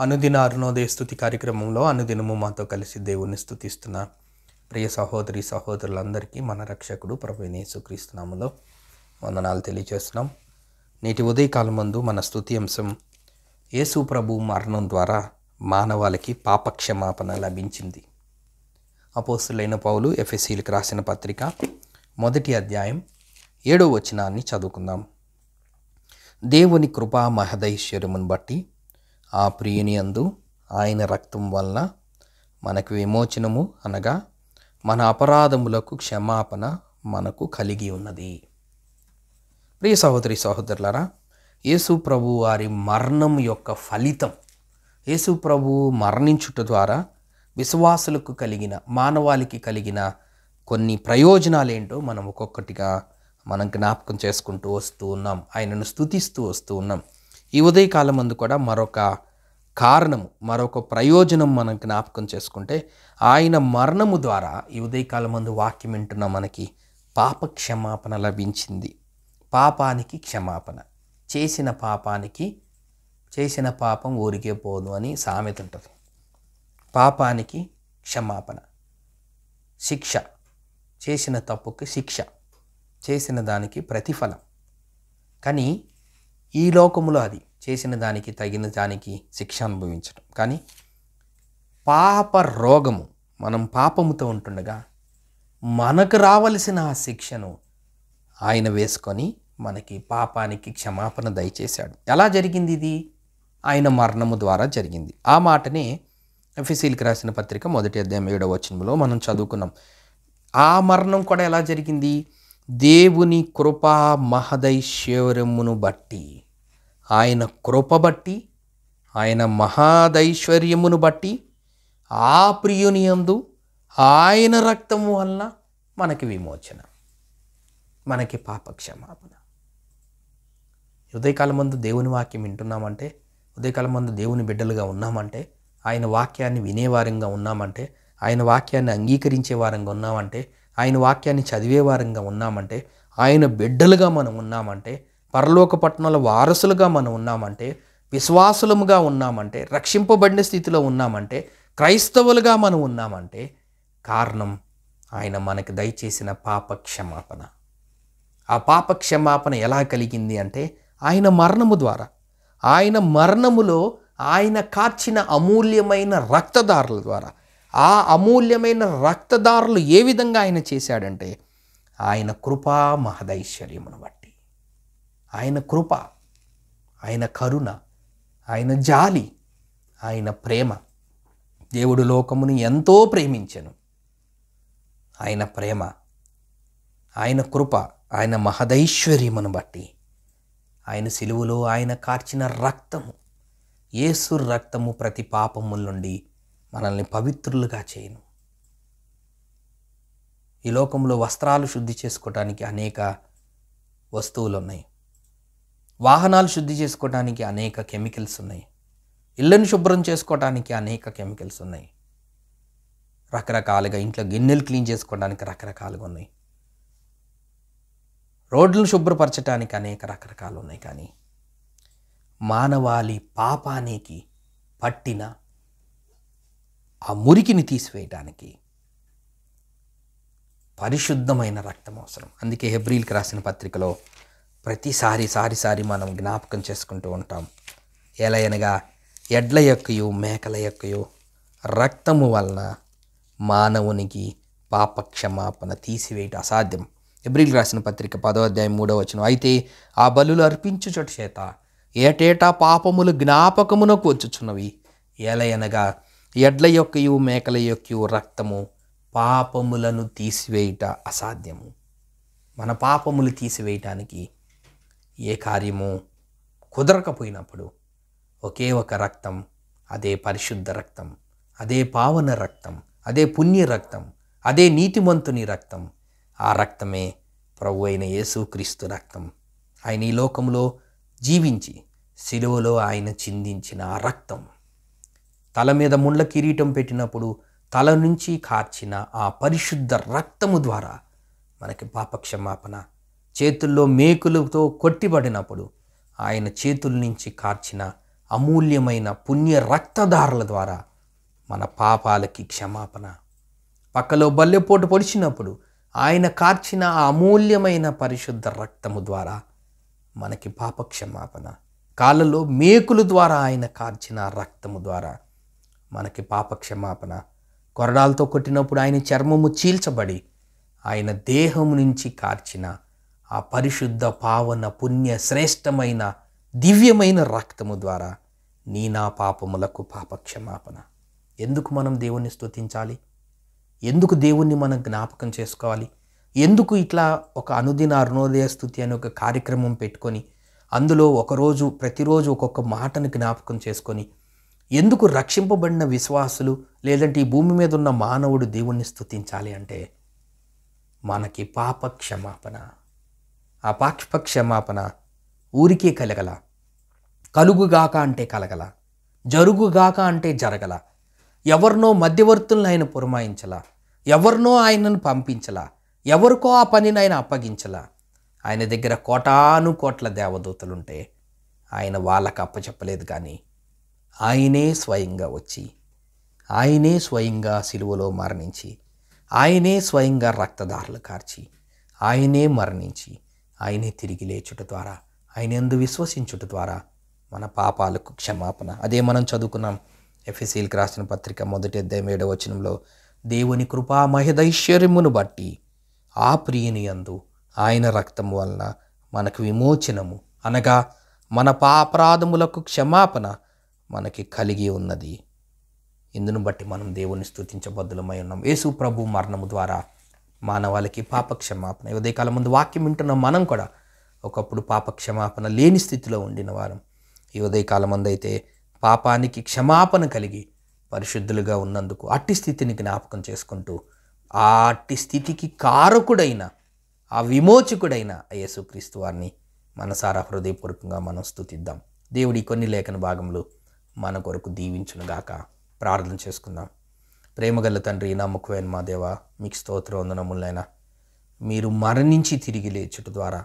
అనుదిన అరుణోదయ స్తుతి కార్యక్రమంలో అనుదినము మాతో కలిసి దేవుణ్ణి స్తుతిస్తున్న ప్రియ సహోదరి సహోదరులందరికీ మన రక్షకుడు ప్రభువైన యేసుక్రీస్తు నామములో వందనాలు తెలియజేస్తున్నాం. నేటి ఉదయకాలం మందు మన స్తుతి అంశం యేసు ప్రభు మరణం ద్వారా మానవాళికి పాపక్షమాపణ లభించింది. అపోస్తులైన పౌలు ఎఫెసీయులకు రాసిన పత్రిక 1వ అధ్యాయం 7వ వచనాన్ని చదువుకుందాం. దేవుని కృపా మహదైశ్వర్యమును బట్టి ఆ ప్రియుని యందు ఆయన రక్తం వలన మనకు విమోచనము అనగా మన అపరాధములకు క్షమాపణ మనకు కలిగి ఉన్నది. ప్రియ సహోదరి సహోదరులారా, యేసు ప్రభు వారి మరణం యొక్క ఫలితం, యేసు ప్రభు మరణించుట ద్వారా విశ్వాసులకు కలిగిన మానవాళికి కలిగిన కొన్ని ప్రయోజనాలు ఏంటో మనం ఒక్కొక్కటిగా మనం జ్ఞాపకం చేసుకుంటూ వస్తూ ఉన్నాం. ఆయనను స్తుతిస్తూ వస్తూ ఉన్నాం. ఈ ఉదయకాలం మందు కూడా మరొక కారణము, మరొక ప్రయోజనం మనం జ్ఞాపకం చేసుకుంటే, ఆయన మరణము ద్వారా ఈ ఉదయకాలం మందు వాక్యం వింటున్న మనకి పాప క్షమాపణ లభించింది. పాపానికి క్షమాపణ, చేసిన పాపం ఊరికే పోదు అని సామెత ఉంటుంది. పాపానికి క్షమాపణ, శిక్ష, చేసిన తప్పుకి శిక్ష, చేసిన దానికి ప్రతిఫలం. కానీ ఈ లోకములో అది చేసిన దానికి తగిన దానికి శిక్ష అనుభవించడం. కానీ పాప రోగము, మనం పాపముతో ఉంటుండగా మనకు రావలసిన ఆ శిక్షను ఆయన వేసుకొని మనకి పాపానికి క్షమాపణ దయచేశాడు. ఎలా జరిగింది ఇది? ఆయన మరణము ద్వారా జరిగింది. ఆ మాటనే ఎఫెసీయులకు రాసిన పత్రిక 1వ అధ్యాయం 7వ వచనంలో మనం చదువుకున్నాం. ఆ మరణం కూడా ఎలా జరిగింది? దేవుని కృపా మహదైశ్వర్యమును బట్టి, ఆయన కృప బట్టి, ఆయన మహాదైశ్వర్యమును బట్టి ఆ ప్రియుని యందు ఆయన రక్తము వలన మనకి విమోచన, మనకి పాపక్షమాపణ. ఉదయకాలం మందు దేవుని వాక్యం వింటున్నామంటే, ఉదయకాలం మందు దేవుని బిడ్డలుగా ఉన్నామంటే, ఆయన వాక్యాన్ని వినేవారంగా ఉన్నామంటే, ఆయన వాక్యాన్ని అంగీకరించే వారంగా ఉన్నామంటే, ఆయన వాక్యాన్ని చదివే వారంగా ఉన్నామంటే, ఆయన బిడ్డలుగా మనం ఉన్నామంటే, పరలోక పట్టణాల వారసులుగా మనం ఉన్నామంటే, విశ్వాసులముగా ఉన్నామంటే, రక్షింపబడిన స్థితిలో ఉన్నామంటే, క్రైస్తవులుగా మనం ఉన్నామంటే, కారణం ఆయన మనకు దయచేసిన పాపక్షమాపణ. ఆ పాపక్షమాపణ ఎలా కలిగింది అంటే ఆయన మరణము ద్వారా. ఆయన మరణములో ఆయన కార్చిన అమూల్యమైన రక్తధారల ద్వారా. ఆ అమూల్యమైన రక్తధారలు ఏ విధంగా ఆయన చేశాడంటే ఆయన కృపా మహదైశ్వర్యమును బట్టి, ఆయన కృప, ఆయన కరుణ, ఆయన జాలి, ఆయన ప్రేమ. దేవుడు లోకమును ఎంతో ప్రేమించెను. ఆయన ప్రేమ, ఆయన కృప, ఆయన మహదైశ్వర్యమును బట్టి, ఆయన సిలువలో ఆయన కార్చిన రక్తము, యేసు రక్తము ప్రతి పాపముల నుండి మనల్ని పవిత్రులుగా చేయను. ఈ లోకంలో వస్త్రాలు శుద్ధి చేసుకోవడానికి అనేక వస్తువులు ఉన్నాయి. వాహనాలు శుద్ధి చేసుకోవడానికి అనేక కెమికల్స్ ఉన్నాయి. ఇళ్ళను శుభ్రం చేసుకోవడానికి అనేక కెమికల్స్ ఉన్నాయి. రకరకాలుగా ఇంట్లో గిన్నెలు క్లీన్ చేసుకోవడానికి రకరకాలుగా ఉన్నాయి. రోడ్లను శుభ్రపరచడానికి అనేక రకరకాలు ఉన్నాయి. కానీ మానవాళి పాపానికి పట్టిన ఆ మురికిని తీసివేయడానికి పరిశుద్ధమైన రక్తం అవసరం. అందుకే హెబ్రీయులకు రాసిన పత్రికలో ప్రతిసారి మనం జ్ఞాపకం చేసుకుంటూ ఉంటాం. ఎలయనగా ఎడ్ల యొక్కయు మేకల యొక్కయు రక్తము వలన మానవునికి పాపక్షమాపణ తీసివేయట అసాధ్యం. హెబ్రీయులకు రాసిన పత్రిక 10వ అధ్యాయం 3వ వచనం. అయితే ఆ బలులు అర్పించుట చేత ఏటేటా పాపములు జ్ఞాపకమునకు వచ్చుచున్నవి. ఎలయనగా ఎడ్ల యొక్కయు మేకల యొక్కయు రక్తము పాపములను తీసివేయుట అసాధ్యము. మన పాపములు తీసివేయటానికి ఏ కార్యము కుదరకపోయినప్పుడు ఒకే ఒక రక్తం, అదే పరిశుద్ధ రక్తం, అదే పావన రక్తం, అదే పుణ్య రక్తం, అదే నీతిమంతుని రక్తం. ఆ రక్తమే ప్రభు అయిన యేసుక్రీస్తు రక్తం. ఆయన ఈ లోకంలో జీవించి సిలువలో ఆయన చిందించిన ఆ రక్తం, తల మీద ముండ్ల కిరీటం పెట్టినప్పుడు తల నుంచి కార్చిన ఆ పరిశుద్ధ రక్తము ద్వారా మనకి పాపక్షమాపణ. చేతుల్లో మేకులతో కొట్టిబడినప్పుడు ఆయన చేతుల నుంచి కార్చిన అమూల్యమైన పుణ్య రక్తధారల ద్వారా మన పాపాలకి క్షమాపణ. పక్కలో బల్లెపోటు పొడిచినప్పుడు ఆయన కార్చిన ఆ అమూల్యమైన పరిశుద్ధ రక్తము ద్వారా మనకి పాప క్షమాపణ. కాళ్ళలో మేకుల ద్వారా ఆయన కార్చిన రక్తము ద్వారా మనకి పాప క్షమాపణ. కొరడాలతో కొట్టినప్పుడు ఆయన చర్మము చీల్చబడి ఆయన దేహం నుంచి కార్చిన ఆ పరిశుద్ధ పావన పుణ్య శ్రేష్టమైన దివ్యమైన రక్తము ద్వారా నా పాపములకు పాప క్షమాపణ. ఎందుకు మనం దేవుణ్ణి స్తుతించాలి? ఎందుకు దేవుణ్ణి మనం జ్ఞాపకం చేసుకోవాలి? ఎందుకు ఇట్లా ఒక అనుదిన అరుణోదయ స్తుతి అనే ఒక కార్యక్రమం పెట్టుకొని అందులో ప్రతిరోజు ఒక్కొక్క మాటను జ్ఞాపకం చేసుకొని ఎందుకు రక్షింపబడిన విశ్వాసులు లేదంటే ఈ భూమి మీద ఉన్న మానవుడు దేవుణ్ణి స్తుతించాలి అంటే మనకి పాప క్షమాపణ. ఆ పాప క్షమాపణ ఊరికే కలగల, కలుగుగాక అంటే కలగల, జరుగుగాక అంటే జరగల, ఎవరినో మధ్యవర్తులను ఆయన పురమాయించలా, ఎవరినో ఆయనను పంపించలా, ఎవరికో ఆ పనిని ఆయన అప్పగించలా. ఆయన దగ్గర కోటాను కోట్ల దేవదూతలుంటే ఆయన వాళ్ళకు అప్పచెప్పలేదు, కానీ ఆయనే స్వయంగా వచ్చి ఆయనే స్వయంగా సిలువలో మరణించి ఆయనే స్వయంగా రక్తధారలు కార్చి ఆయనే మరణించి ఆయనే తిరిగి లేచుట ద్వారా ఆయన యందు విశ్వసించుట ద్వారా మన పాపాలకు క్షమాపణ. అదే మనం చదువుకున్నాం ఎఫెసీయులకు రాసిన పత్రిక 1వ అధ్యాయం 7వ వచనంలో, దేవుని కృపా మహదైశ్వర్యమును బట్టి ఆ ప్రియుని యందు ఆయన రక్తము వలన మనకు విమోచనము అనగా మన పాపరాధములకు క్షమాపణ మనకి కలిగి ఉన్నది. ఇందును బట్టి మనం దేవుని స్తుతించబద్దులమై ఉన్నాం. యేసు ప్రభు మరణము ద్వారా మానవాళికి పాప క్షమాపణ. ఉదయకాలం ముందు వాక్యం వింటున్న మనం కూడా ఒకప్పుడు పాప క్షమాపణ లేని స్థితిలో ఉండిన వారం ఈ ఉదయకాలం ముందు అయితే పాపానికి క్షమాపణ కలిగి పరిశుద్ధులుగా ఉన్నందుకు అట్టి స్థితిని జ్ఞాపకం చేసుకుంటూ ఆ అట్టి స్థితికి కారకుడైన ఆ విమోచకుడైన యేసుక్రీస్తు వారిని మనసారా హృదయపూర్వకంగా మనం స్తుతిద్దాం. దేవుడి కొన్ని లేఖన భాగంలో మన కొరకు దీవించునుగాక. ప్రార్థన చేసుకుందాం. ప్రేమగల తండ్రి, నమ్మకమైన మా దేవ, మీకు స్తోత్రం వందనములైనా. మీరు మరణించి తిరిగి లేచుట ద్వారా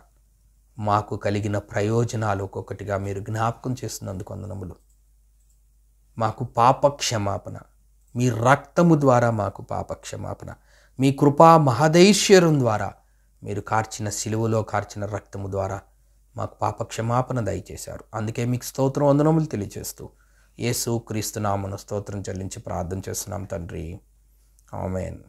మాకు కలిగిన ప్రయోజనాలు ఒక్కొక్కటిగా మీరు జ్ఞాపకం చేస్తున్నందుకు వందనములు. మాకు పాప క్షమాపణ, మీ రక్తము ద్వారా మాకు పాప క్షమాపణ, మీ కృపా మహదైశ్వర్యం ద్వారా మీరు కార్చిన సిలువలో కార్చిన రక్తము ద్వారా మాకు పాప క్షమాపణ దయచేశారు. అందుకే మీకు స్తోత్రం వందనములు తెలియజేస్తూ యేసు క్రీస్తు నామమున స్తోత్రం చెల్లించి ప్రార్థన చేస్తున్నాం తండ్రి. ఆమేన్.